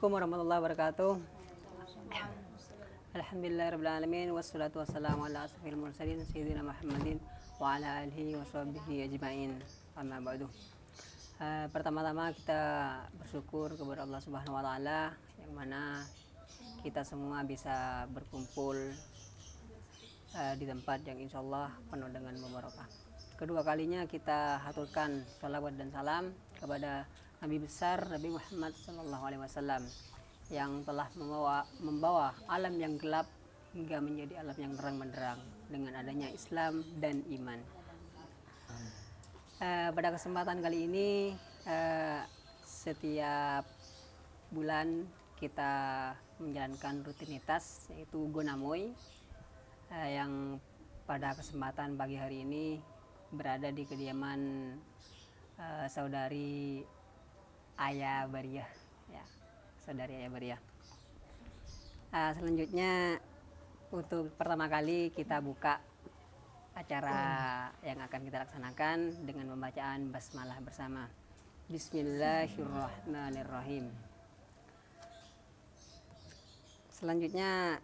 Assalamualaikum warahmatullahi wabarakatuh. Alhamdulillahirrabbilalamin. Wassalatu wassalamu ala asrafil mursalin Sayyidina Muhammadin wa ala alihi wa sahbihi ajma'in. Amma ba'du. Pertama-tama kita bersyukur kepada Allah Subhanahu wa taala yang mana kita semua bisa berkumpul di tempat yang insya Allah penuh dengan mubarakah. Kedua kalinya kita haturkan salawat dan salam kepada Nabi besar Nabi Muhammad SAW yang telah membawa alam yang gelap hingga menjadi alam yang terang benderang dengan adanya Islam dan iman. Pada kesempatan kali ini setiap bulan kita menjalankan rutinitas yaitu Gonamoy yang pada kesempatan pagi hari ini berada di kediaman saudari Ayah Bariah ya, saudari Ayah Bariah. Selanjutnya untuk pertama kali kita buka acara yang akan kita laksanakan dengan pembacaan basmalah bersama. Bismillahirrahmanirrahim. Selanjutnya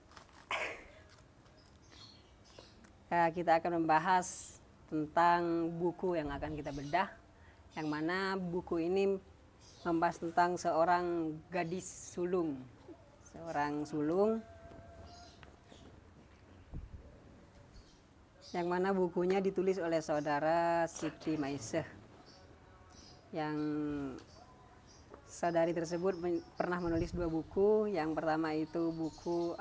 kita akan membahas tentang buku yang akan kita bedah, yang mana buku ini membahas tentang seorang gadis sulung, yang mana bukunya ditulis oleh saudara Siti Maisah, yang saudari tersebut pernah menulis 2 buku. Yang pertama itu buku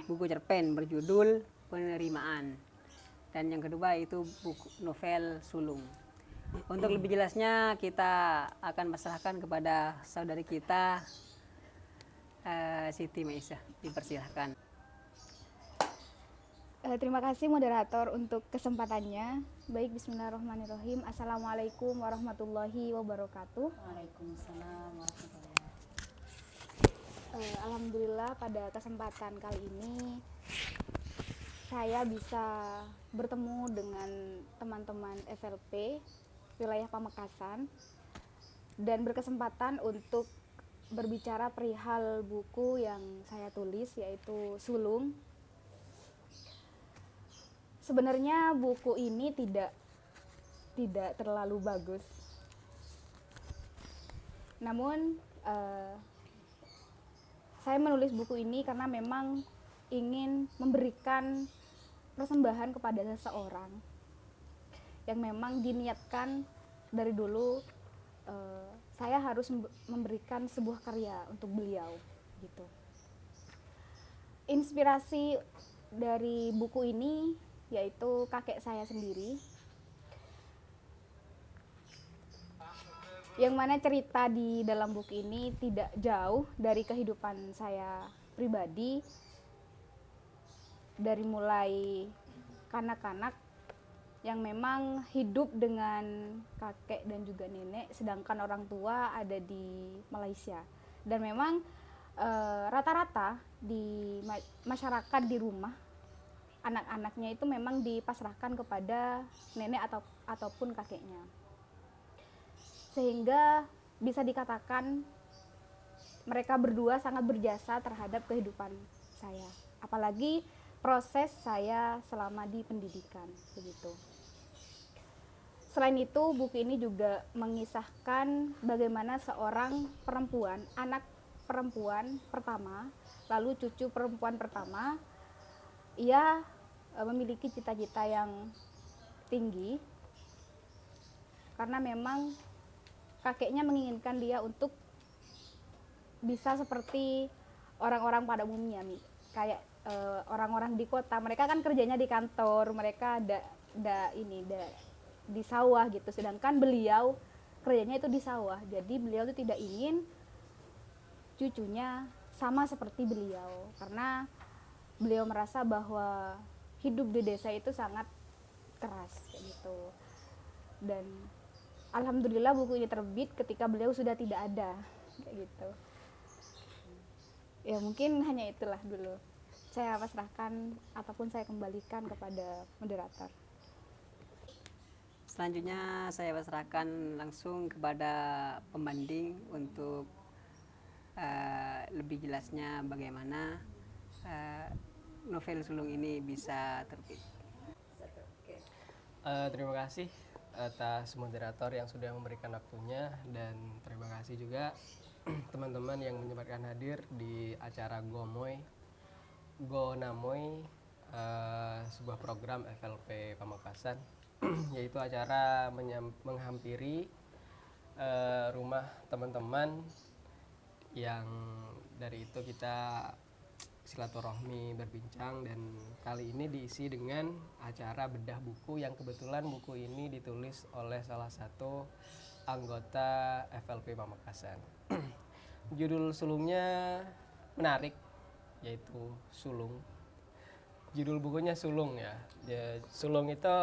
buku cerpen berjudul Penerimaan, dan yang kedua itu buku novel Sulung. Untuk lebih jelasnya kita akan pasrahkan kepada saudari kita Siti Maisah. Dipersilahkan. Terima kasih moderator untuk kesempatannya. Baik, bismillahirrahmanirrahim. Assalamualaikum warahmatullahi wabarakatuh. Waalaikumsalam warahmatullahi wabarakatuh. Alhamdulillah pada kesempatan kali ini saya bisa bertemu dengan teman-teman FLP wilayah Pamekasan dan berkesempatan untuk berbicara perihal buku yang saya tulis, yaitu Sulung. Sebenarnya buku ini tidak terlalu bagus, namun saya menulis buku ini karena memang ingin memberikan persembahan kepada seseorang yang memang diniatkan dari dulu, saya harus memberikan sebuah karya untuk beliau gitu. Inspirasi dari buku ini yaitu kakek saya sendiri, yang mana cerita di dalam buku ini tidak jauh dari kehidupan saya pribadi, dari mulai kanak-kanak yang memang hidup dengan kakek dan juga nenek, sedangkan orang tua ada di Malaysia. Dan memang rata-rata di masyarakat di rumah, anak-anaknya itu memang dipasrahkan kepada nenek ataupun kakeknya, sehingga bisa dikatakan mereka berdua sangat berjasa terhadap kehidupan saya, apalagi proses saya selama di pendidikan begitu. Selain itu, buku ini juga mengisahkan bagaimana seorang perempuan, anak perempuan pertama, lalu cucu perempuan pertama, ia memiliki cita-cita yang tinggi karena memang kakeknya menginginkan dia untuk bisa seperti orang-orang pada umumnya, kayak orang-orang di kota. Mereka kan kerjanya di kantor, mereka ada di sawah gitu, sedangkan beliau kerjanya itu di sawah. Jadi beliau itu tidak ingin cucunya sama seperti beliau, karena beliau merasa bahwa hidup di desa itu sangat keras kayak gitu. Dan alhamdulillah buku ini terbit ketika beliau sudah tidak ada kayak gitu. Ya mungkin hanya itulah dulu. Saya pasrahkan ataupun saya kembalikan kepada moderator. Selanjutnya saya pasrahkan langsung kepada pembanding untuk lebih jelasnya bagaimana novel sulung ini bisa terbit. Terima kasih atas moderator yang sudah memberikan waktunya, dan terima kasih juga teman-teman yang menyempatkan hadir di acara Go Namoy, sebuah program FLP Pamekasan yaitu acara menghampiri rumah teman-teman yang dari itu kita silaturahmi berbincang, dan kali ini diisi dengan acara bedah buku yang kebetulan buku ini ditulis oleh salah satu anggota FLP Pamekasan. Judul sulungnya menarik, yaitu Sulung. Judul bukunya Sulung ya. Sulung itu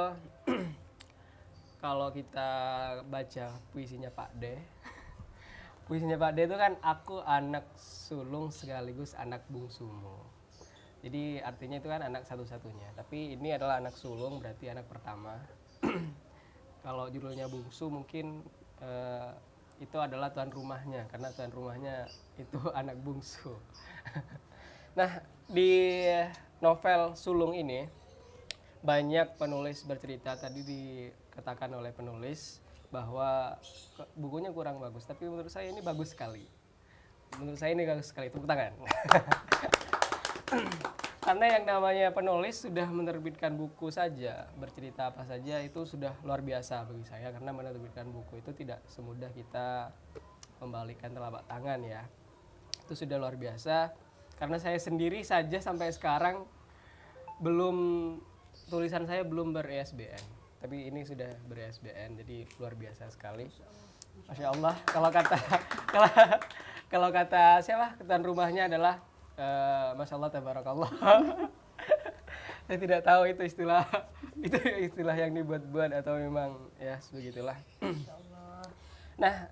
kalau kita baca puisinya Pak D. Puisinya Pak D itu kan, aku anak sulung sekaligus anak bungsumu. Jadi artinya itu kan anak satu-satunya. Tapi ini adalah anak sulung, berarti anak pertama. Kalau judulnya bungsu mungkin itu adalah tuan rumahnya, karena tuan rumahnya itu anak bungsu. Nah, di novel Sulung ini banyak penulis bercerita, tadi dikatakan oleh penulis bahwa bukunya kurang bagus, tapi menurut saya ini bagus sekali. Menurut saya ini bagus sekali, tepuk tangan. Karena yang namanya penulis sudah menerbitkan buku saja, bercerita apa saja itu sudah luar biasa bagi saya, karena menerbitkan buku itu tidak semudah kita membalikkan telapak tangan ya. Itu sudah luar biasa, karena saya sendiri saja sampai sekarang tulisan saya belum ber-ISBN. Tapi ini sudah ber-ISBN, jadi luar biasa sekali. Masya Allah, kalau kata siapa, tuan rumahnya adalah Masya Allah, tabarakallah. Saya tidak tahu itu istilah yang dibuat-buat atau memang ya sebegitulah. Nah,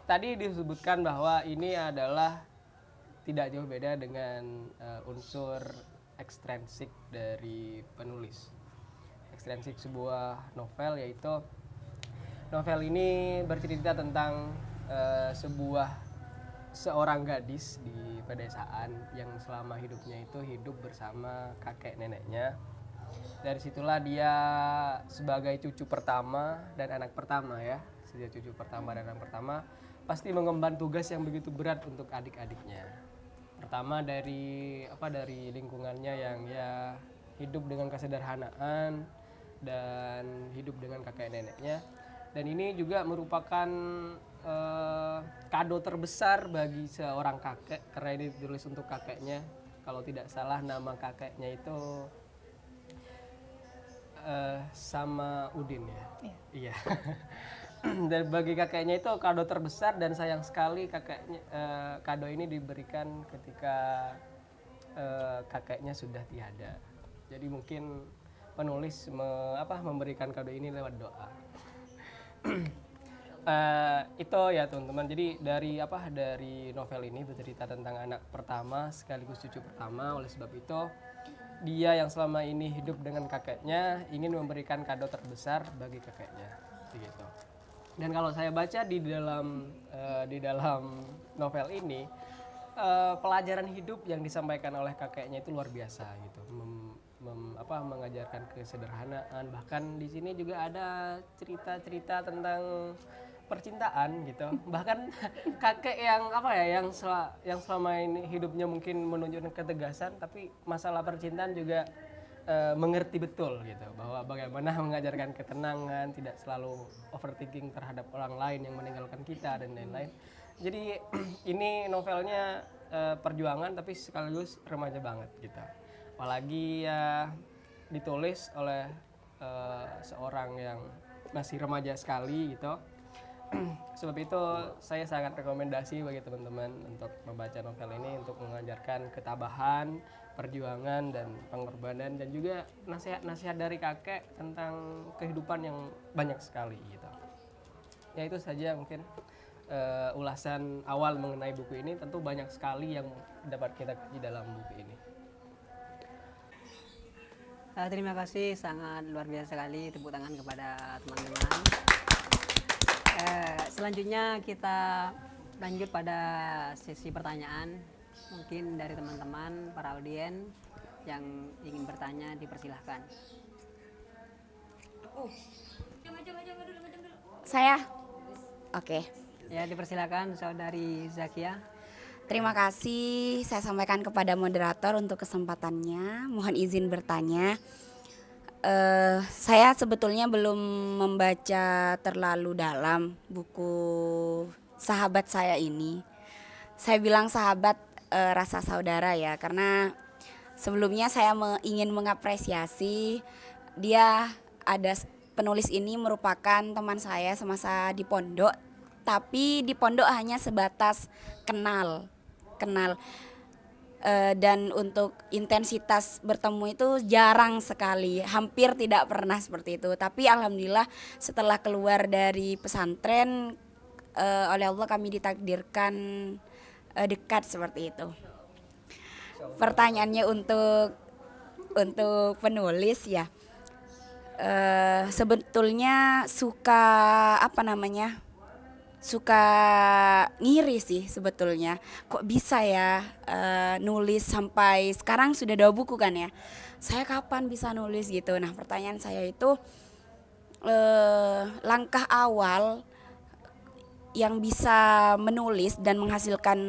tadi disebutkan bahwa ini adalah tidak jauh beda dengan unsur ekstrinsik dari penulis. Ekstrinsik sebuah novel, yaitu novel ini bercerita tentang seorang gadis di pedesaan yang selama hidupnya itu hidup bersama kakek neneknya. Dari situlah dia sebagai cucu pertama dan anak pertama ya, sejak cucu pertama dan anak pertama pasti mengemban tugas yang begitu berat untuk adik-adiknya. Pertama dari lingkungannya yang ya hidup dengan kesederhanaan dan hidup dengan kakek neneknya, dan ini juga merupakan kado terbesar bagi seorang kakek karena ini ditulis untuk kakeknya. Kalau tidak salah nama kakeknya itu sama Udin ya. Iya. Dan bagi kakeknya itu kado terbesar, dan sayang sekali kakeknya kado ini diberikan ketika kakeknya sudah tiada. Jadi mungkin penulis memberikan kado ini lewat doa. Itu ya teman-teman. Jadi dari novel ini bercerita tentang anak pertama sekaligus cucu pertama. Oleh sebab itu dia yang selama ini hidup dengan kakeknya ingin memberikan kado terbesar bagi kakeknya, begitu. Dan kalau saya baca di dalam novel ini, pelajaran hidup yang disampaikan oleh kakeknya itu luar biasa gitu. Mengajarkan kesederhanaan. Bahkan di sini juga ada cerita-cerita tentang percintaan gitu. Bahkan kakek yang yang selama ini hidupnya mungkin menunjukkan ketegasan, tapi masalah percintaan juga mengerti betul gitu, bahwa bagaimana mengajarkan ketenangan, tidak selalu overthinking terhadap orang lain yang meninggalkan kita dan lain-lain. Jadi ini novelnya perjuangan tapi sekaligus remaja banget gitu. Apalagi ya ditulis oleh seorang yang masih remaja sekali gitu. Sebab itu saya sangat rekomendasi bagi teman-teman untuk membaca novel ini, untuk mengajarkan ketabahan, perjuangan dan pengorbanan, dan juga nasihat-nasihat dari kakek tentang kehidupan yang banyak sekali gitu. Ya itu saja mungkin ulasan awal mengenai buku ini. Tentu banyak sekali yang dapat kita kaji dalam buku ini. Terima kasih, sangat luar biasa sekali, tepuk tangan kepada teman-teman. Selanjutnya kita lanjut pada sesi pertanyaan. Mungkin dari teman-teman para audien yang ingin bertanya dipersilahkan. Saya? Oke. Ya, dipersilakan Saudari Zakia. Terima kasih saya sampaikan kepada moderator untuk kesempatannya. Mohon izin bertanya. Saya sebetulnya belum membaca terlalu dalam buku sahabat saya ini. Saya bilang sahabat rasa saudara ya, karena sebelumnya saya ingin mengapresiasi dia penulis ini merupakan teman saya semasa di pondok, tapi di pondok hanya sebatas kenal. Dan untuk intensitas bertemu itu jarang sekali, hampir tidak pernah seperti itu. Tapi alhamdulillah setelah keluar dari pesantren, oleh Allah kami ditakdirkan dekat seperti itu. Pertanyaannya untuk penulis ya, sebetulnya suka ngiri sih sebetulnya. Kok bisa ya nulis sampai sekarang sudah 2 buku kan ya. Saya kapan bisa nulis gitu. Nah, pertanyaan saya itu langkah awal yang bisa menulis dan menghasilkan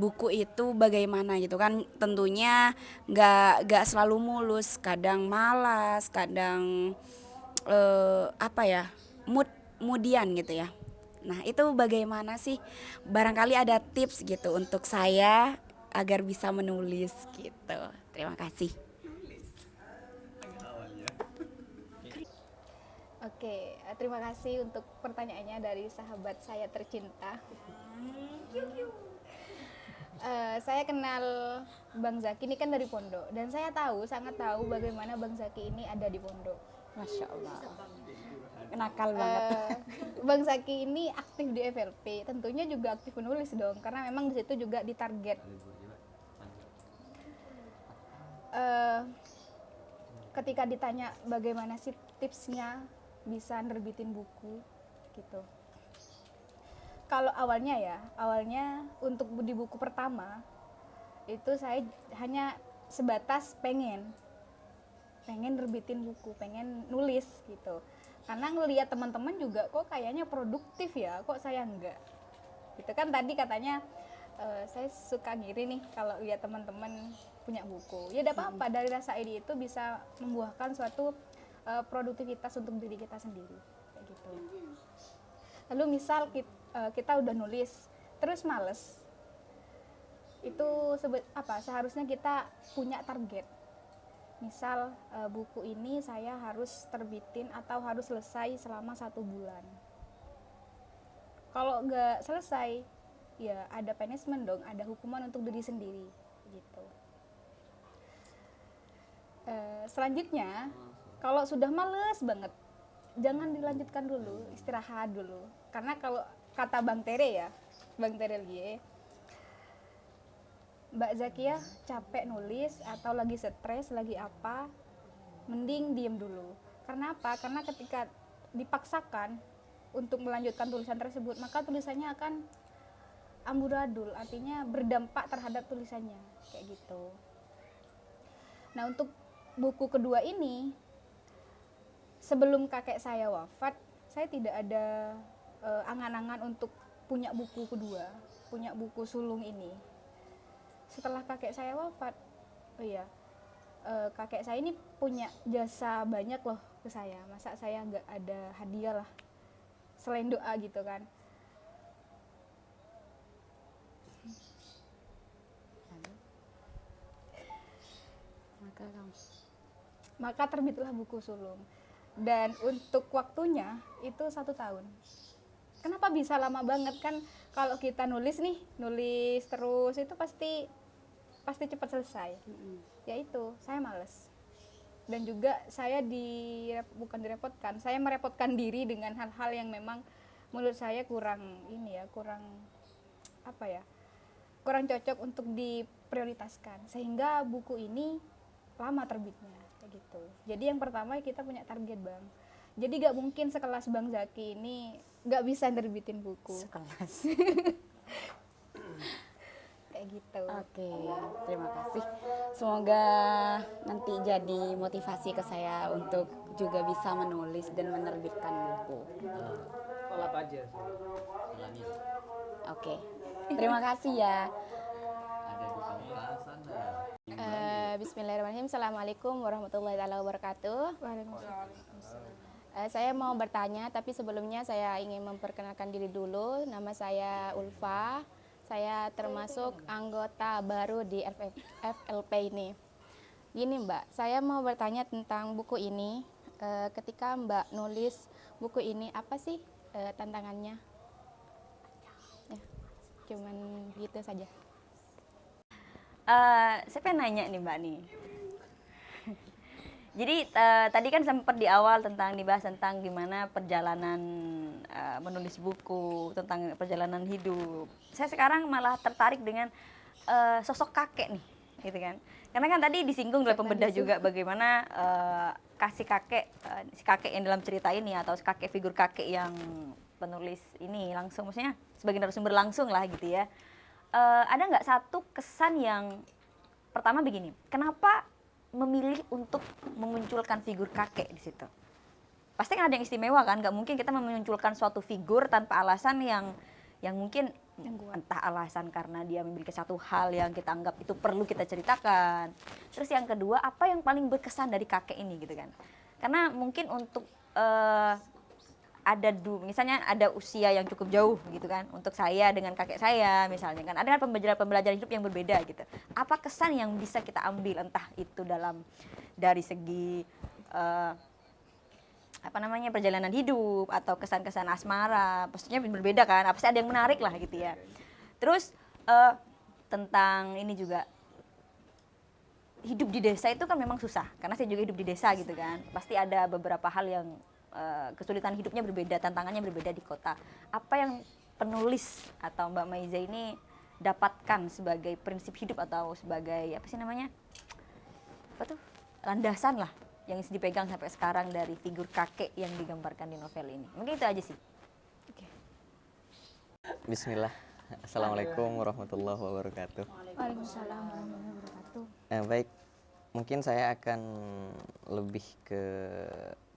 buku itu bagaimana gitu kan. Tentunya nggak selalu mulus, kadang malas, kadang moodian gitu ya. Nah, itu bagaimana sih? Barangkali ada tips gitu untuk saya agar bisa menulis gitu. Terima kasih. Oke, terima kasih untuk pertanyaannya dari sahabat saya tercinta. Saya kenal Bang Zaki ini kan dari pondok, dan saya sangat tahu bagaimana Bang Zaki ini ada di pondok. Masya Allah. Nakal banget. Bang Zaki ini aktif di FLP, tentunya juga aktif menulis dong, karena memang di situ juga ditarget. Ketika ditanya bagaimana sih tipsnya bisa nerbitin buku gitu. Kalau awalnya untuk di buku pertama itu saya hanya sebatas pengen nerbitin buku, pengen nulis gitu. Karena ngelihat teman-teman juga kok kayaknya produktif ya, kok saya enggak. Gitu kan tadi katanya saya suka ngiri nih kalau lihat teman-teman punya buku. Ya tidak apa-apa, dari rasa iri itu bisa membuahkan suatu produktivitas untuk diri kita sendiri kayak gitu. Lalu misal kita udah nulis terus males, itu seharusnya kita punya target. Misal buku ini saya harus terbitin atau harus selesai selama 1 bulan. Kalau nggak selesai, ya ada punishment dong, ada hukuman untuk diri sendiri gitu. Selanjutnya, kalau sudah males banget, jangan dilanjutkan dulu, istirahat dulu. Karena kalau kata Bang Tere Lie, Mbak Zakia capek nulis atau lagi stres, lagi apa, mending diem dulu. Karena apa? Karena ketika dipaksakan untuk melanjutkan tulisan tersebut, maka tulisannya akan amburadul, artinya berdampak terhadap tulisannya, kayak gitu. Nah, untuk buku kedua ini, sebelum kakek saya wafat, saya tidak ada angan-angan untuk punya buku kedua, punya buku sulung ini. Setelah kakek saya wafat, kakek saya ini punya jasa banyak loh ke saya. Masa saya nggak ada hadiah lah selain doa gitu kan. Maka terbitlah buku sulung, dan untuk waktunya itu 1 tahun. Kenapa bisa lama banget kan? Kalau kita nulis terus itu pasti cepat selesai. Ya itu, saya males. Dan juga saya bukan direpotkan, saya merepotkan diri dengan hal-hal yang memang menurut saya kurang cocok untuk diprioritaskan. Sehingga buku ini lama terbitnya kayak gitu. Jadi yang pertama kita punya target Bang. Jadi gak mungkin sekelas Bang Zaki ini gak bisa nerbitin buku Sekelas. kayak gitu. Oke, terima kasih. Semoga nanti jadi motivasi ke saya untuk juga bisa menulis dan menerbitkan buku. Kolab aja. Oke, terima kasih ya. Bismillahirrahmanirrahim. Assalamualaikum warahmatullahi wabarakatuh. Waalaikumsalam. Saya mau bertanya, tapi sebelumnya saya ingin memperkenalkan diri dulu. Nama saya Ulfa. Saya termasuk anggota baru di FLP ini. Gini Mbak, saya mau bertanya tentang buku ini. Ketika Mbak nulis buku ini, apa sih tantangannya? Ya, cuman gitu saja. Saya pengen nanya nih Mbak nih. Jadi tadi kan sempat di awal dibahas tentang gimana perjalanan menulis buku, tentang perjalanan hidup. Saya sekarang malah tertarik dengan sosok kakek nih, gitu kan. Karena kan tadi disinggung oleh pembedah juga bagaimana si kakek yang dalam cerita ini atau kakek, figur kakek yang penulis ini langsung, maksudnya sebagai narasumber langsung lah gitu ya. Ada nggak satu kesan yang pertama begini, kenapa memilih untuk memunculkan figur kakek di situ? Pasti kan ada yang istimewa kan, nggak mungkin kita memunculkan suatu figur tanpa alasan yang mungkin entah alasan karena dia memiliki satu hal yang kita anggap itu perlu kita ceritakan. Terus yang kedua, apa yang paling berkesan dari kakek ini gitu kan? Karena mungkin untuk misalnya ada usia yang cukup jauh gitu kan, untuk saya dengan kakek saya misalnya kan, ada kan pembelajaran hidup yang berbeda gitu. Apa kesan yang bisa kita ambil, entah itu dari segi perjalanan hidup atau kesan-kesan asmara, pastinya berbeda kan, pasti ada yang menarik lah gitu ya. Terus tentang ini juga, hidup di desa itu kan memang susah, karena saya juga hidup di desa gitu kan, pasti ada beberapa hal yang kesulitan hidupnya berbeda, tantangannya berbeda di kota. Apa yang penulis atau Mbak Maiza ini dapatkan sebagai prinsip hidup atau sebagai landasan lah yang dipegang sampai sekarang dari figur kakek yang digambarkan di novel ini? Mungkin itu aja sih. Bismillah. Assalamualaikum warahmatullahi wabarakatuh. Waalaikumsalam warahmatullahi wabarakatuh. Baik, mungkin saya akan lebih ke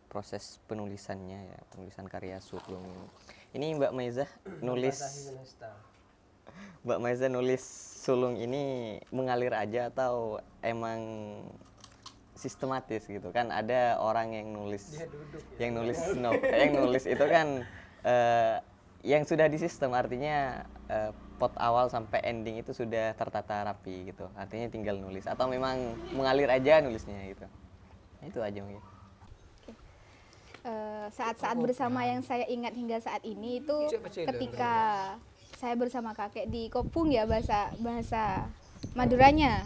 proses penulisannya ya, penulisan karya sulung ini. Mbak Maiza nulis sulung ini mengalir aja atau emang sistematis gitu kan? Ada orang yang nulis yang nulis itu kan yang sudah di sistem, artinya plot awal sampai ending itu sudah tertata rapi gitu, artinya tinggal nulis, atau memang mengalir aja nulisnya gitu. Itu aja mungkin. Saat-saat bersama yang saya ingat hingga saat ini itu ketika saya bersama kakek di Kopung ya, bahasa Maduranya.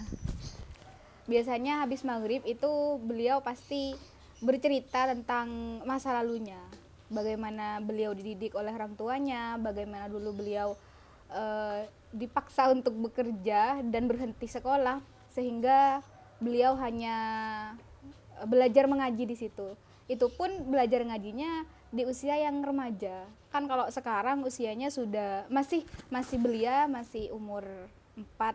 Biasanya habis maghrib itu beliau pasti bercerita tentang masa lalunya, bagaimana beliau dididik oleh orang tuanya, bagaimana dulu beliau dipaksa untuk bekerja dan berhenti sekolah sehingga beliau hanya belajar mengaji di situ. Itu pun belajar ngajinya di usia yang remaja. Kan kalau sekarang usianya sudah masih belia, masih umur 4,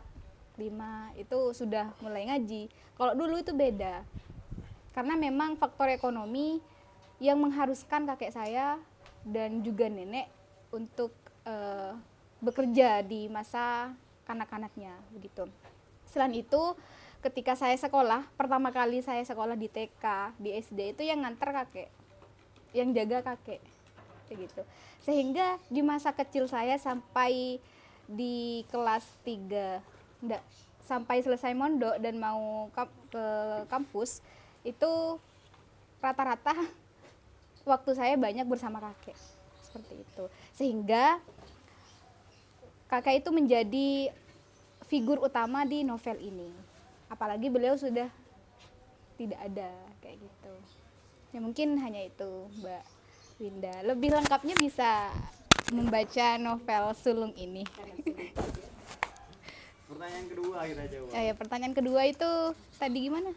5 itu sudah mulai ngaji. Kalau dulu itu beda. Karena memang faktor ekonomi yang mengharuskan kakek saya dan juga nenek untuk bekerja di masa kanak-kanaknya begitu. Selain itu, ketika saya sekolah, pertama kali saya sekolah di TK, di SD itu yang nganter kakek, yang jaga kakek, begitu. Sehingga di masa kecil saya sampai di kelas 3, sampai selesai mondok dan mau ke kampus, itu rata-rata waktu saya banyak bersama kakek, seperti itu. Sehingga kakek itu menjadi figur utama di novel ini. Apalagi beliau sudah tidak ada kayak gitu. Ya mungkin hanya itu Mbak Winda. Lebih lengkapnya bisa membaca novel sulung ini. Pertanyaan kedua akhirnya jawab. Pertanyaan kedua itu tadi gimana?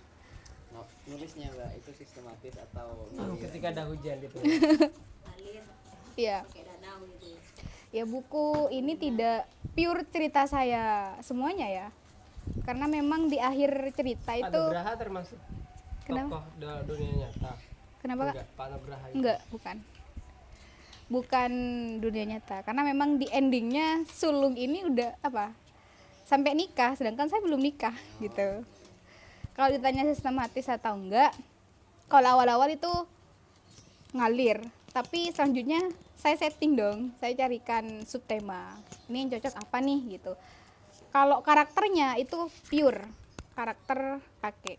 nulisnya Mbak itu sistematis atau Ketika ada hujan gitu. Iya. Ya buku ini tidak pure cerita saya semuanya ya. Karena memang di akhir cerita Pak itu Nugraha termasuk Kenapa? tokoh dunia nyata. kenapa Kak? Enggak, Pak Nugraha itu. Enggak, bukan. Bukan dunia nyata. Karena memang di endingnya sulung ini udah apa? Sampai nikah, sedangkan saya belum nikah gitu. Kalau ditanya sistematis atau enggak, kalau awal-awal itu ngalir. Tapi selanjutnya saya setting dong, saya carikan subtema. Ini yang cocok apa nih gitu. Kalau karakternya itu pure karakter kakek.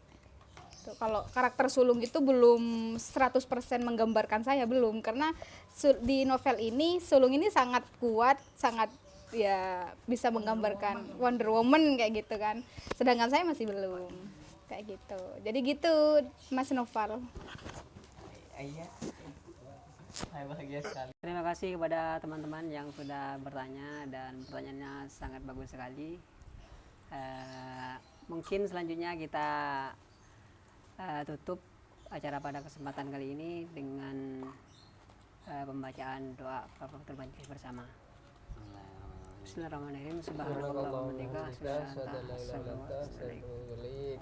Tuh, kalau karakter sulung itu belum 100% menggambarkan saya, belum, karena di novel ini sulung ini sangat kuat, sangat ya bisa menggambarkan Wonder Woman kayak gitu kan. Sedangkan saya masih belum kayak gitu. Jadi gitu Mas Noval. Iya. Saya bahagia sekali. Terima kasih kepada teman-teman yang sudah bertanya dan pertanyaannya sangat bagus sekali. Mungkin selanjutnya kita tutup acara pada kesempatan kali ini dengan pembacaan doa kafaratul majlis bersama. Bismillahirrahmanirrahim. Subhanallah wa bihamdihi, Subhanallah, asyhadu an la ilaha illa anta, astaghfiruka wa atubu ilaik.